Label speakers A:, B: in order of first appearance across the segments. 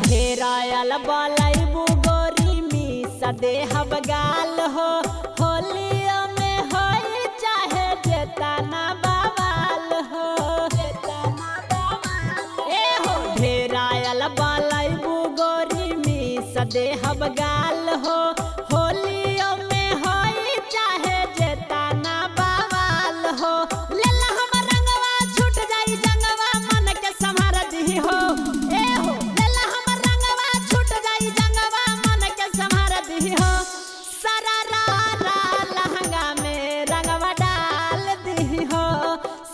A: घेरायल बलैबू गोरी मिस देहब गाल हो होलिया में होई चाहे जेतना बवाल हो ए हो घेरायल बलैबू गोरी मिस देहब गाल हो होलिया में होई चाहे जेतना बवाल हो लेला हमर रंगवा छूट जाई जंगवा मन के संभार दी हो ए हो लेला हमर रंगवा छूट जाई जंगवा मन के संभार दी हो सारा रा लहंगा में रंगवा डाल दी हो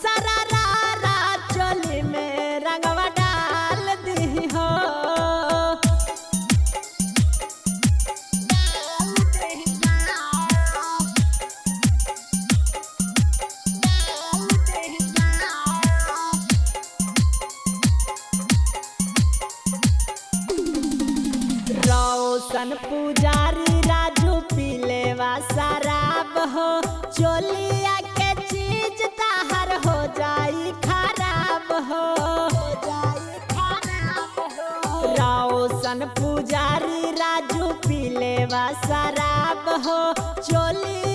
A: सारा रा चोली में रंगवा डाल दी हो रोशन पुजारी राजू पीलेवा शराब हो चोलिया के चीज ताहर हो जाई खराब हो रोशन पुजारी राजू पीलेवा शराब हो चोलिया